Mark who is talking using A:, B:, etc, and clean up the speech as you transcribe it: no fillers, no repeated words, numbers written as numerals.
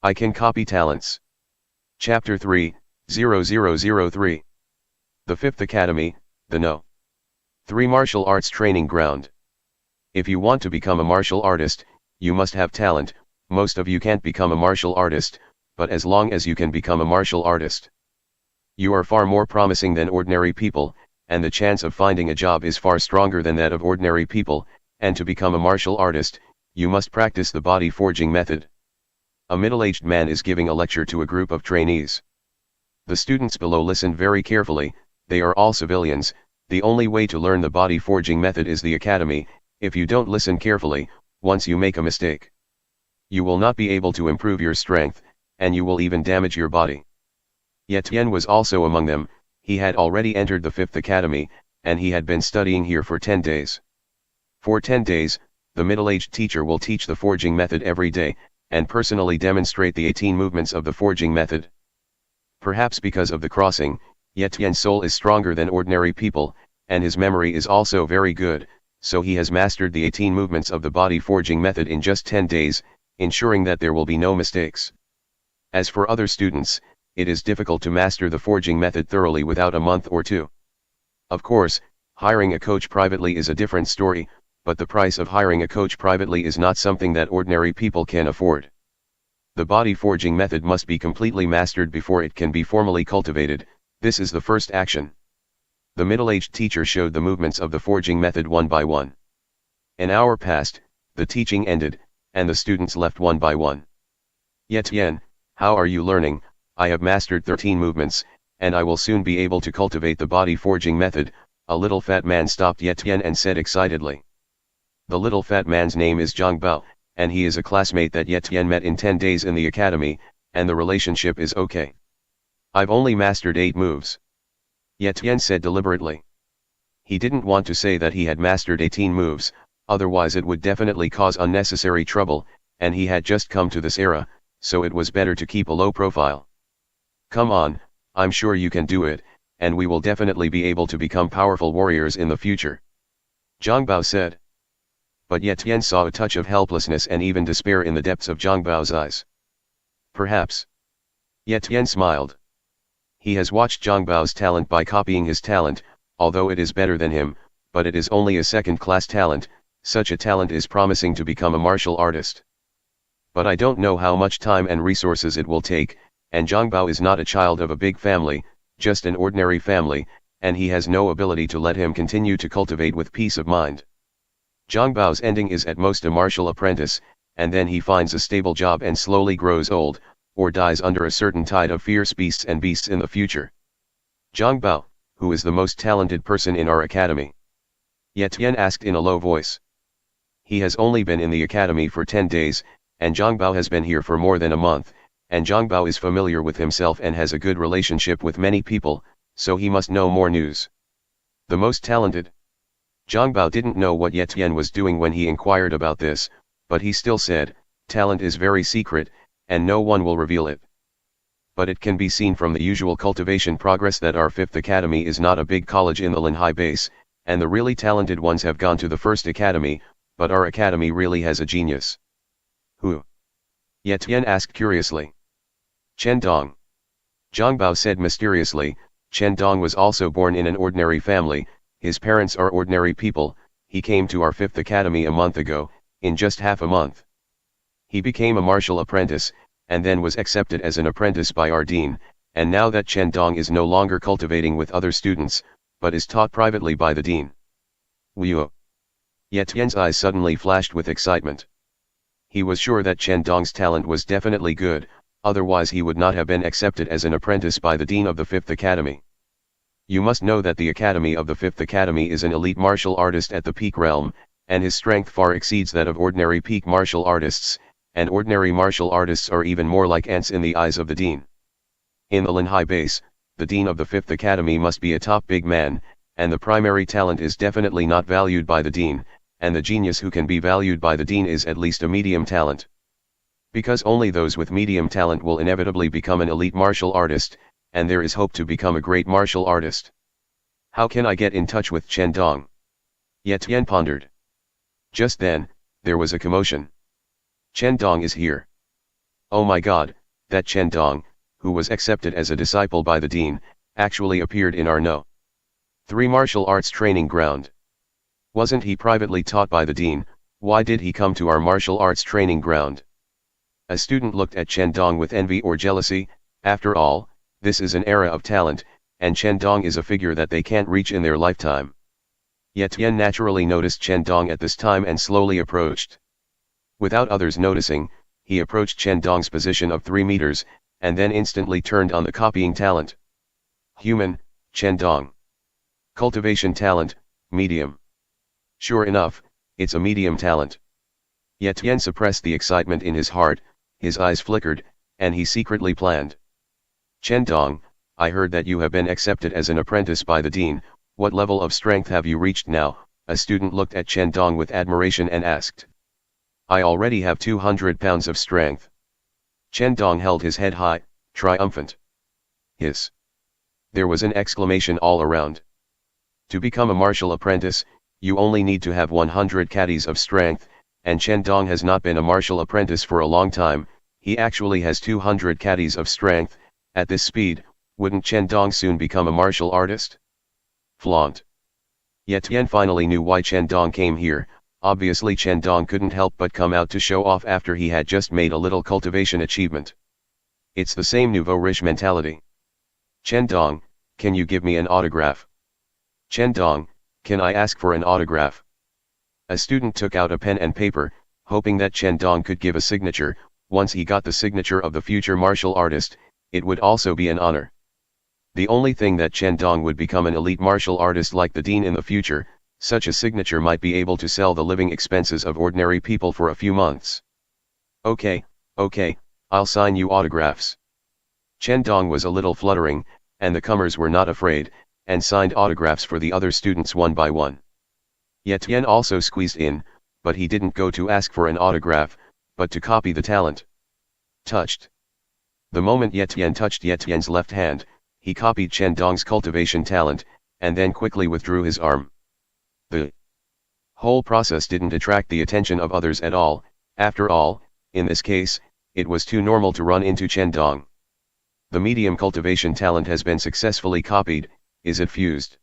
A: I can copy talents. Chapter 3, 0003. The Fifth Academy, the No. 3 Martial Arts Training Ground. If you want to become a martial artist, you must have talent. Most of you can't become a martial artist, but as long as you can become a martial artist, you are far more promising than ordinary people, and the chance of finding a job is far stronger than that of ordinary people, and to become a martial artist, you must practice the body forging method. A middle-aged man is giving a lecture to a group of trainees. The students below listen very carefully. They are all civilians. The only way to learn the body forging method is the academy. If you don't listen carefully, once you make a mistake, you will not be able to improve your strength, and you will even damage your body. Yet Tian was also among them. He had already entered the Fifth Academy, and he had been studying here for 10 days. For 10 days, the middle-aged teacher will teach the forging method every day, and personally demonstrate the 18 movements of the forging method. Perhaps because of the crossing, yet Tian's soul is stronger than ordinary people, and his memory is also very good, so he has mastered the 18 movements of the body forging method in just 10 days, ensuring that there will be no mistakes. As for other students, it is difficult to master the forging method thoroughly without a month or two. Of course, hiring a coach privately is a different story, but the price of hiring a coach privately is not something that ordinary people can afford. The body forging method must be completely mastered before it can be formally cultivated. This is the first action. The middle-aged teacher showed the movements of the forging method one by one. An hour passed, the teaching ended, and the students left one by one. Yet Tian, how are you learning? I have mastered 13 movements, and I will soon be able to cultivate the body forging method. A little fat man stopped Yet Tian and said excitedly. The little fat man's name is Zhang Bao, and he is a classmate that Yet Tian met in 10 days in the academy, and the relationship is okay. I've only mastered 8 moves. Yet Tian said deliberately. He didn't want to say that he had mastered 18 moves, otherwise it would definitely cause unnecessary trouble, and he had just come to this era, so it was better to keep a low profile. Come on, I'm sure you can do it, and we will definitely be able to become powerful warriors in the future. Zhang Bao said. But Yet Tian saw a touch of helplessness and even despair in the depths of Zhang Bao's eyes. Perhaps. Yet Tian smiled. He has watched Zhang Bao's talent by copying his talent, although it is better than him, but it is only a second-class talent. Such a talent is promising to become a martial artist. But I don't know how much time and resources it will take, and Zhang Bao is not a child of a big family, just an ordinary family, and he has no ability to let him continue to cultivate with peace of mind. Zhang Bao's ending is at most a martial apprentice, and then he finds a stable job and slowly grows old, or dies under a certain tide of fierce beasts and beasts in the future. Zhang Bao, who is the most talented person in our academy? Yet Tian asked in a low voice. He has only been in the academy for 10 days, and Zhang Bao has been here for more than a month, and Zhang Bao is familiar with himself and has a good relationship with many people, so he must know more news. The most talented. Zhang Bao didn't know what Yet Tian was doing when he inquired about this, but he still said, talent is very secret, and no one will reveal it. But it can be seen from the usual cultivation progress that our Fifth Academy is not a big college in the Linhai base, and the really talented ones have gone to the First Academy, but our academy really has a genius. Who? Yet Tian asked curiously. Chen Dong. Zhang Bao said mysteriously. Chen Dong was also born in an ordinary family. His parents are ordinary people. He came to our Fifth Academy a month ago, in just half a month. He became a martial apprentice, and then was accepted as an apprentice by our dean, and now that Chen Dong is no longer cultivating with other students, but is taught privately by the dean. Wield. Yet Tian's eyes suddenly flashed with excitement. He was sure that Chen Dong's talent was definitely good, otherwise he would not have been accepted as an apprentice by the dean of the Fifth Academy. You must know that the Academy of the Fifth Academy is an elite martial artist at the peak realm, and his strength far exceeds that of ordinary peak martial artists, and ordinary martial artists are even more like ants in the eyes of the dean. In the Linhai base, the dean of the Fifth Academy must be a top big man, and the primary talent is definitely not valued by the dean, and the genius who can be valued by the dean is at least a medium talent. Because only those with medium talent will inevitably become an elite martial artist, and there is hope to become a great martial artist. How can I get in touch with Chen Dong? Yet Tian pondered. Just then, there was a commotion. Chen Dong is here. Oh my god, that Chen Dong, who was accepted as a disciple by the dean, actually appeared in our No. 3 martial arts training ground. Wasn't he privately taught by the dean? Why did he come to our martial arts training ground? A student looked at Chen Dong with envy or jealousy. After all, this is an era of talent, and Chen Dong is a figure that they can't reach in their lifetime. Yet Tian naturally noticed Chen Dong at this time and slowly approached. Without others noticing, he approached Chen Dong's position of 3 meters, and then instantly turned on the copying talent. Human, Chen Dong. Cultivation talent, medium. Sure enough, it's a medium talent. Yet Tian suppressed the excitement in his heart, his eyes flickered, and he secretly planned. Chen Dong, I heard that you have been accepted as an apprentice by the dean. What level of strength have you reached now? A student looked at Chen Dong with admiration and asked. I already have 200 pounds of strength. Chen Dong held his head high, triumphant. Hiss. There was an exclamation all around. To become a martial apprentice, you only need to have 100 caddies of strength, and Chen Dong has not been a martial apprentice for a long time. He actually has 200 caddies of strength. At this speed, wouldn't Chen Dong soon become a martial artist? Flaunt. Yet Tian finally knew why Chen Dong came here. Obviously Chen Dong couldn't help but come out to show off after he had just made a little cultivation achievement. It's the same nouveau riche mentality. Chen Dong, can you give me an autograph? Chen Dong, can I ask for an autograph? A student took out a pen and paper, hoping that Chen Dong could give a signature. Once he got the signature of the future martial artist, it would also be an honor. The only thing that Chen Dong would become an elite martial artist like the dean in the future. Such a signature might be able to sell the living expenses of ordinary people for a few months. Okay, I'll sign you autographs. Chen Dong was a little fluttering, and the comers were not afraid, and signed autographs for the other students one by one. Yet Tian also squeezed in, but he didn't go to ask for an autograph, but to copy the talent. Touched. The moment Ye Tian touched Ye Tian's left hand, he copied Chen Dong's cultivation talent, and then quickly withdrew his arm. The whole process didn't attract the attention of others at all. After all, in this case, it was too normal to run into Chen Dong. The medium cultivation talent has been successfully copied. Is it fused?